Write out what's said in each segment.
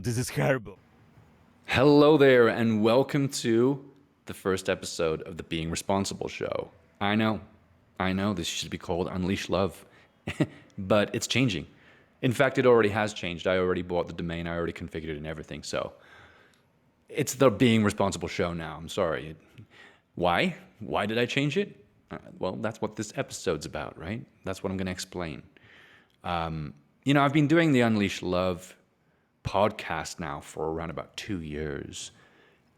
this is horrible. Hello there, and welcome to the first episode of the Being Responsible show. I know, this should be called Unleash Love, but it's changing. In fact, it already has changed. I already bought the domain, I already configured it and everything, so it's the Being Responsible show now. I'm sorry. Why? Why did I change it? Well, that's what this episode's about, right? That's what I'm going to explain. I've been doing the Unleash Love podcast now for around about 2 years.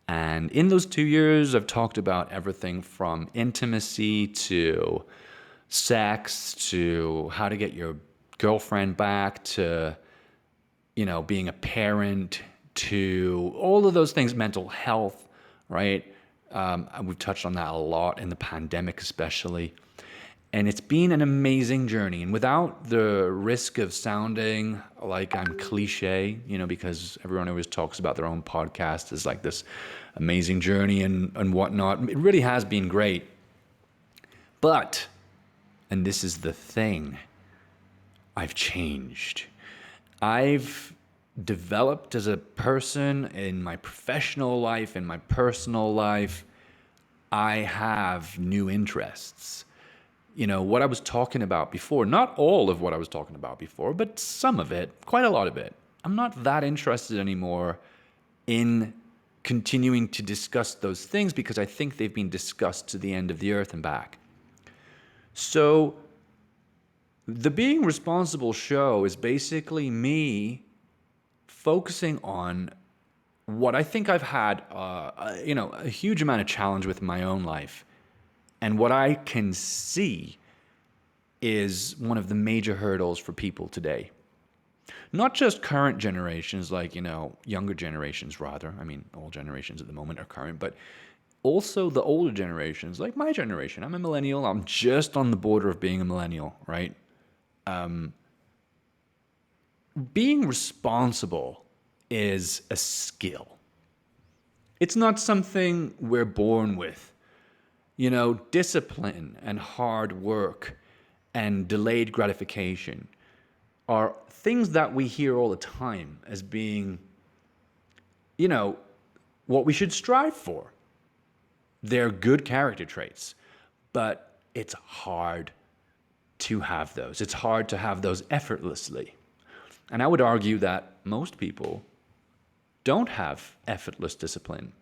And in those 2 years, I've talked about everything from intimacy to sex to how to get your girlfriend back to, being a parent to all of those things, mental health, right? We've touched on that a lot in the pandemic, especially. And it's been an amazing journey. And without the risk of sounding like I'm cliche, because everyone always talks about their own podcast as like this amazing journey and whatnot. It really has been great. But, and this is the thing, I've changed. I've developed as a person in my professional life, in my personal life. I have new interests. What I was talking about before, not all of what I was talking about before, but some of it, quite a lot of it. I'm not that interested anymore in continuing to discuss those things because I think they've been discussed to the end of the earth and back. So the Being Responsible show is basically me focusing on what I think I've had, a huge amount of challenge with in my own life. And what I can see is one of the major hurdles for people today. Not just current generations, like, younger generations rather. I mean, all generations at the moment are current, but also the older generations, like my generation. I'm a millennial. I'm just on the border of being a millennial, right? Being responsible is a skill. It's not something we're born with. Discipline and hard work and delayed gratification are things that we hear all the time as being, what we should strive for. They're good character traits, but it's hard to have those. It's hard to have those effortlessly. And I would argue that most people don't have effortless discipline.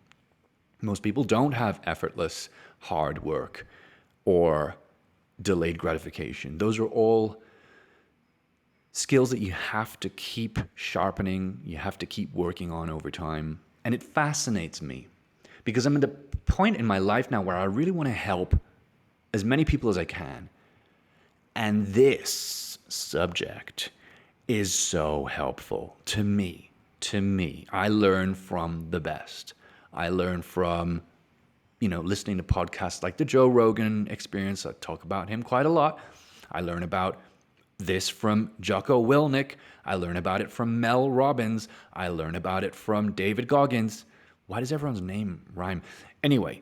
Most people don't have effortless hard work or delayed gratification. Those are all skills that you have to keep sharpening, you have to keep working on over time. And it fascinates me because I'm at a point in my life now where I really want to help as many people as I can. And this subject is so helpful to me. I learn from the best. I learn from, listening to podcasts like the Joe Rogan Experience. I talk about him quite a lot. I learn about this from Jocko Willink. I learn about it from Mel Robbins. I learn about it from David Goggins. Why does everyone's name rhyme? Anyway,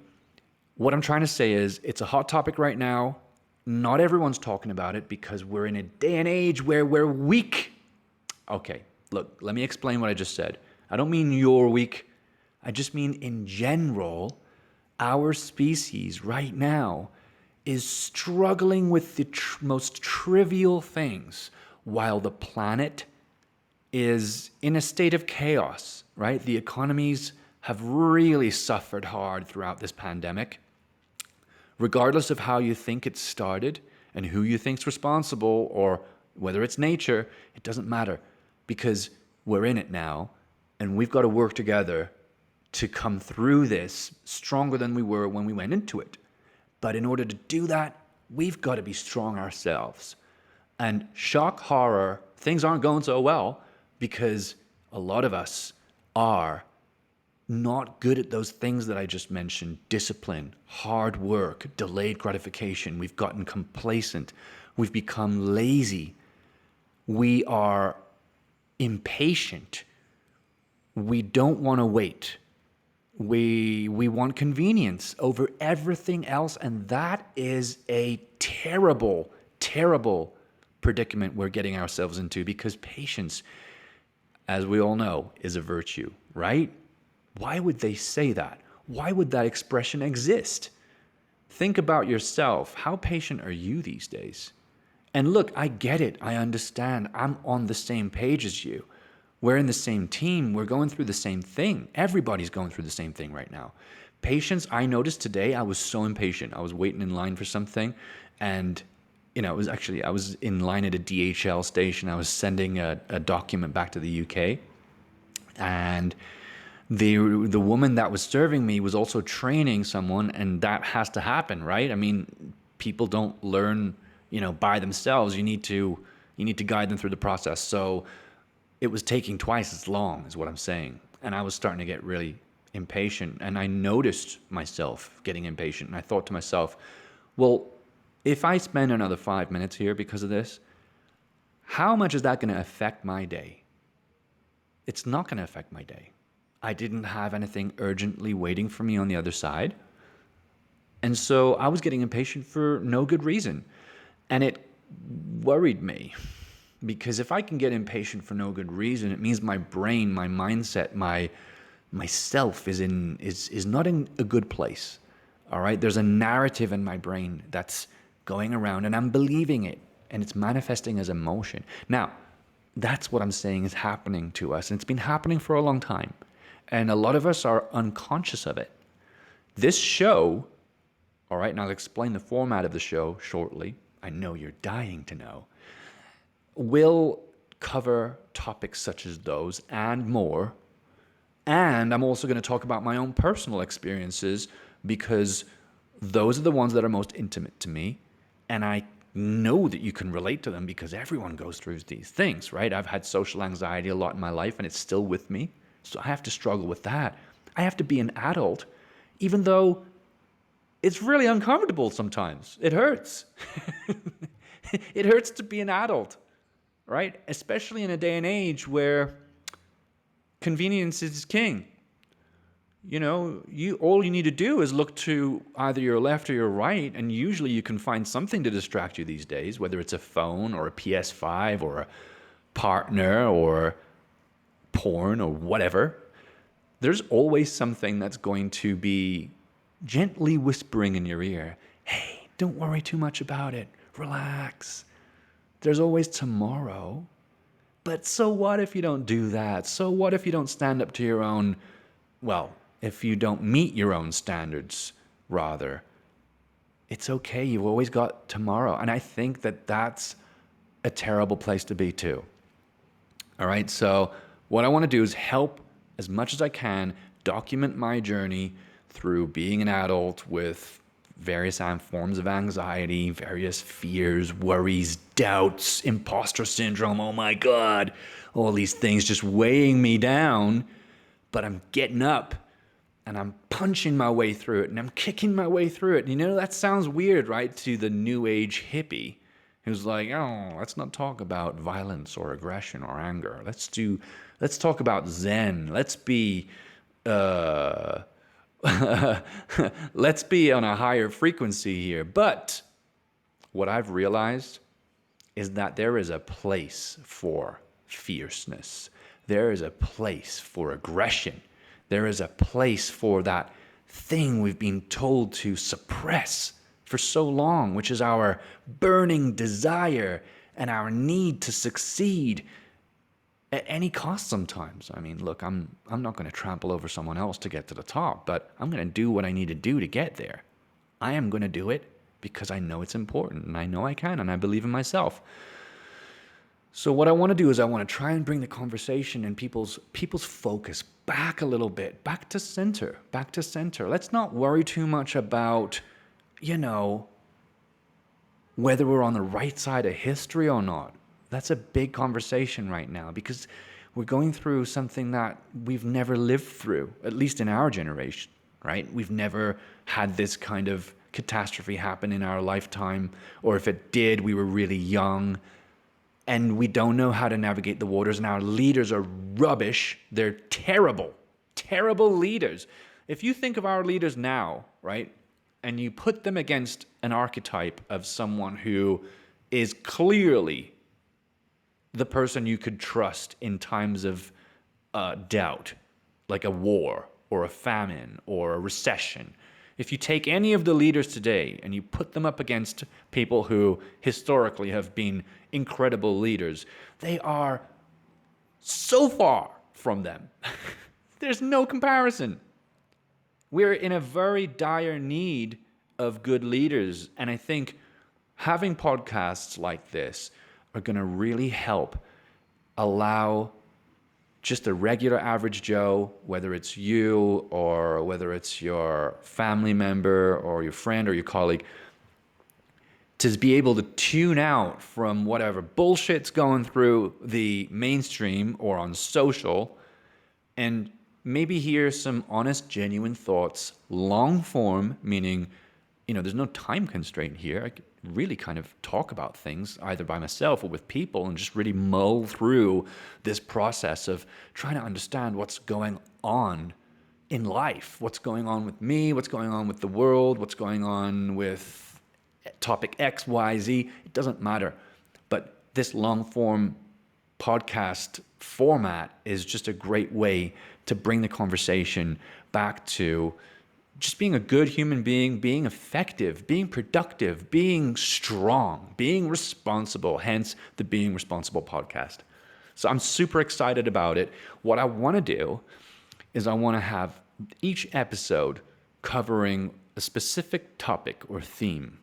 what I'm trying to say is it's a hot topic right now. Not everyone's talking about it because we're in a day and age where we're weak. Okay, look, let me explain what I just said. I don't mean you're weak. I just mean in general, our species right now is struggling with the most trivial things while the planet is in a state of chaos, right? The economies have really suffered hard throughout this pandemic. Regardless of how you think it started and who you think's responsible or whether it's nature, it doesn't matter because we're in it now and we've got to work together to come through this stronger than we were when we went into it. But in order to do that, we've got to be strong ourselves. And shock, horror, things aren't going so well because a lot of us are not good at those things that I just mentioned. Discipline, hard work, delayed gratification. We've gotten complacent. We've become lazy. We are impatient. We don't want to wait. We want convenience over everything else, and that is a terrible, terrible predicament we're getting ourselves into because patience, as we all know, is a virtue, right? Why would they say that? Why would that expression exist? Think about yourself. How patient are you these days? And look, I get it. I understand. I'm on the same page as you. We're in the same team. We're going through the same thing. Everybody's going through the same thing right now. Patience, I noticed today, I was so impatient. I was waiting in line for something, and it was actually, I was in line at a DHL station. I was sending a document back to the UK, and the woman that was serving me was also training someone, and that has to happen, right? I mean, people don't learn, by themselves. You need to guide them through the process. So it was taking twice as long, is what I'm saying. And I was starting to get really impatient, and I noticed myself getting impatient, and I thought to myself, well, if I spend another 5 minutes here because of this, how much is that going to affect my day? It's not going to affect my day. I didn't have anything urgently waiting for me on the other side. And so I was getting impatient for no good reason. And it worried me, because if I can get impatient for no good reason, it means my brain, my mindset, myself is not in a good place. All right? There's a narrative in my brain that's going around, and I'm believing it, and it's manifesting as emotion. Now, that's what I'm saying is happening to us, and it's been happening for a long time. And a lot of us are unconscious of it. This show, all right, and I'll explain the format of the show shortly. I know you're dying to know. Will cover topics such as those and more. And I'm also going to talk about my own personal experiences, because those are the ones that are most intimate to me. And I know that you can relate to them, because everyone goes through these things, right? I've had social anxiety a lot in my life, and it's still with me. So I have to struggle with that. I have to be an adult, even though it's really uncomfortable sometimes. It hurts. It hurts to be an adult, right? Especially in a day and age where convenience is king. All you need to do is look to either your left or your right, and usually you can find something to distract you these days, whether it's a phone or a PS5 or a partner or porn or whatever. There's always something that's going to be gently whispering in your ear, hey, don't worry too much about it. Relax. There's always tomorrow. But so what if you don't do that? So what if you don't stand up to your own, if you don't meet your own standards, rather? It's okay. You've always got tomorrow. And I think that that's a terrible place to be too. All right. So what I want to do is help as much as I can document my journey through being an adult with various forms of anxiety, various fears, worries, doubts, imposter syndrome. Oh my God, all these things just weighing me down. But I'm getting up and I'm punching my way through it, and I'm kicking my way through it. That sounds weird, right? To the new age hippie who's like, oh, let's not talk about violence or aggression or anger. Let's talk about Zen. Let's be let's be on a higher frequency here. But what I've realized is that there is a place for fierceness. There is a place for aggression. There is a place for that thing we've been told to suppress for so long, which is our burning desire and our need to succeed at any cost sometimes. I mean, look, I'm not going to trample over someone else to get to the top, but I'm going to do what I need to do to get there. I am going to do it because I know it's important, and I know I can, and I believe in myself. So what I want to do is I want to try and bring the conversation and people's focus back a little bit, back to center. Let's not worry too much about, whether we're on the right side of history or not. That's a big conversation right now, because we're going through something that we've never lived through, at least in our generation, right? We've never had this kind of catastrophe happen in our lifetime, or if it did, we were really young, and we don't know how to navigate the waters, and our leaders are rubbish. They're terrible leaders. If you think of our leaders now, right, and you put them against an archetype of someone who is clearly the person you could trust in times of doubt, like a war or a famine or a recession, if you take any of the leaders today and you put them up against people who historically have been incredible leaders, they are so far from them. There's no comparison. We're in a very dire need of good leaders. And I think having podcasts like this are going to really help allow just a regular average Joe, whether it's you or whether it's your family member or your friend or your colleague, to be able to tune out from whatever bullshit's going through the mainstream or on social and maybe hear some honest, genuine thoughts, long form, meaning, there's no time constraint here. I could really kind of talk about things either by myself or with people and just really mull through this process of trying to understand what's going on in life, what's going on with me, what's going on with the world, what's going on with topic X, Y, Z. It doesn't matter. But this long form podcast format is just a great way to bring the conversation back to just being a good human being, being effective, being productive, being strong, being responsible, hence the Being Responsible podcast. So I'm super excited about it. What I want to do is I want to have each episode covering a specific topic or theme.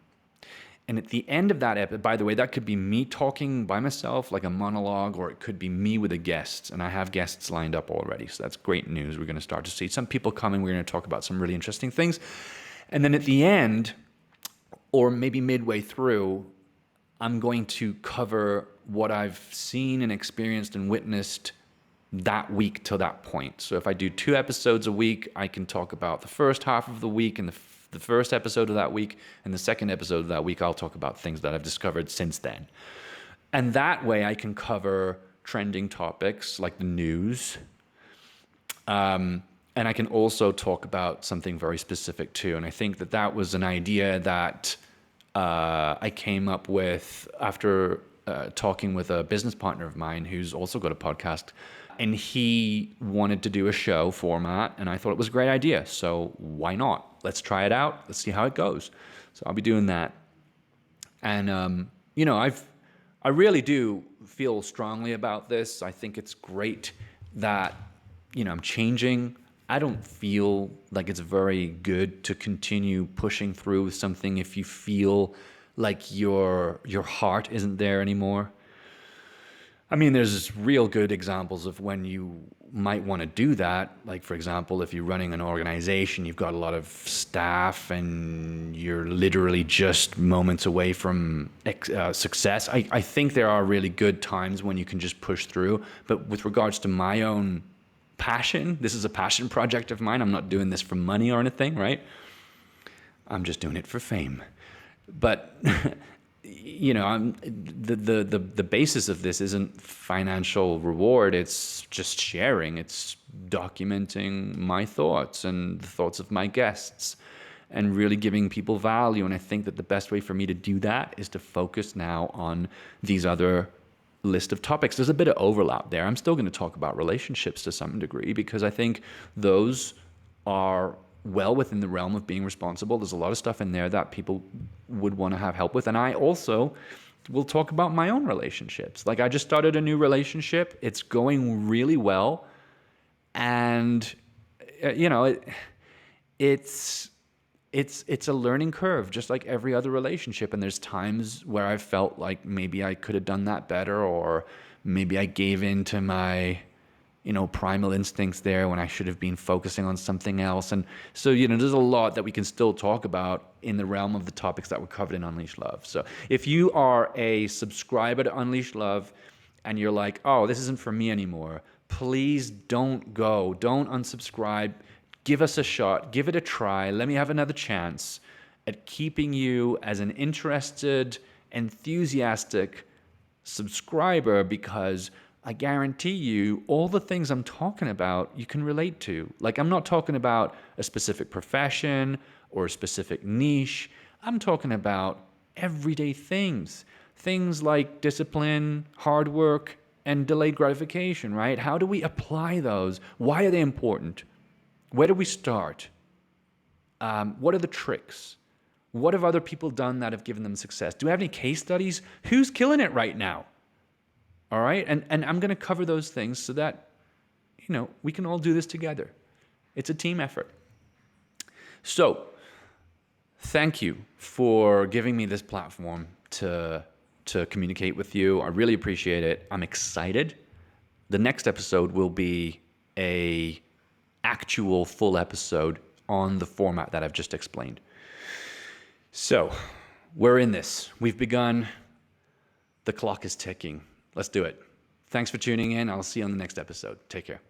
And at the end of that episode, by the way, that could be me talking by myself like a monologue, or it could be me with a guest. And I have guests lined up already. So that's great news. We're going to start to see some people coming. We're going to talk about some really interesting things. And then at the end, or maybe midway through, I'm going to cover what I've seen and experienced and witnessed that week till that point. So if I do 2 episodes a week, I can talk about the first half of the week and the first episode of that week, and the second episode of that week, I'll talk about things that I've discovered since then. And that way I can cover trending topics like the news. And I can also talk about something very specific too. And I think that was an idea that I came up with after talking with a business partner of mine who's also got a podcast. And he wanted to do a show format, and I thought it was a great idea. So why not? Let's try it out. Let's see how it goes. So I'll be doing that. And, I really do feel strongly about this. I think it's great that, I'm changing. I don't feel like it's very good to continue pushing through something if you feel like your heart isn't there anymore. I mean, there's real good examples of when you might want to do that. Like, for example, if you're running an organization, you've got a lot of staff and you're literally just moments away from success. I think there are really good times when you can just push through. But with regards to my own passion, this is a passion project of mine. I'm not doing this for money or anything, right? I'm just doing it for fame. But the basis of this isn't financial reward. It's just sharing. It's documenting my thoughts and the thoughts of my guests and really giving people value. And I think that the best way for me to do that is to focus now on these other list of topics. There's a bit of overlap there. I'm still going to talk about relationships to some degree because I think those are well within the realm of being responsible. There's a lot of stuff in there that people would want to have help with. And I also will talk about my own relationships. Like, I just started a new relationship. It's going really well. And, it's a learning curve, just like every other relationship. And there's times where I felt like maybe I could have done that better, or maybe I gave in to my primal instincts there when I should have been focusing on something else. And so, there's a lot that we can still talk about in the realm of the topics that were covered in Unleash Love. So if you are a subscriber to Unleash Love and you're like, oh, this isn't for me anymore, please don't go. Don't unsubscribe. Give us a shot. Give it a try. Let me have another chance at keeping you as an interested, enthusiastic subscriber, because I guarantee you all the things I'm talking about you can relate to. Like, I'm not talking about a specific profession or a specific niche. I'm talking about everyday things. Things like discipline, hard work, and delayed gratification, right? How do we apply those? Why are they important? Where do we start? What are the tricks? What have other people done that have given them success? Do we have any case studies? Who's killing it right now? All right? And I'm going to cover those things so that, we can all do this together. It's a team effort. So, thank you for giving me this platform to communicate with you. I really appreciate it. I'm excited. The next episode will be a actual full episode on the format that I've just explained. So, we're in this. We've begun. The clock is ticking. Let's do it. Thanks for tuning in. I'll see you on the next episode. Take care.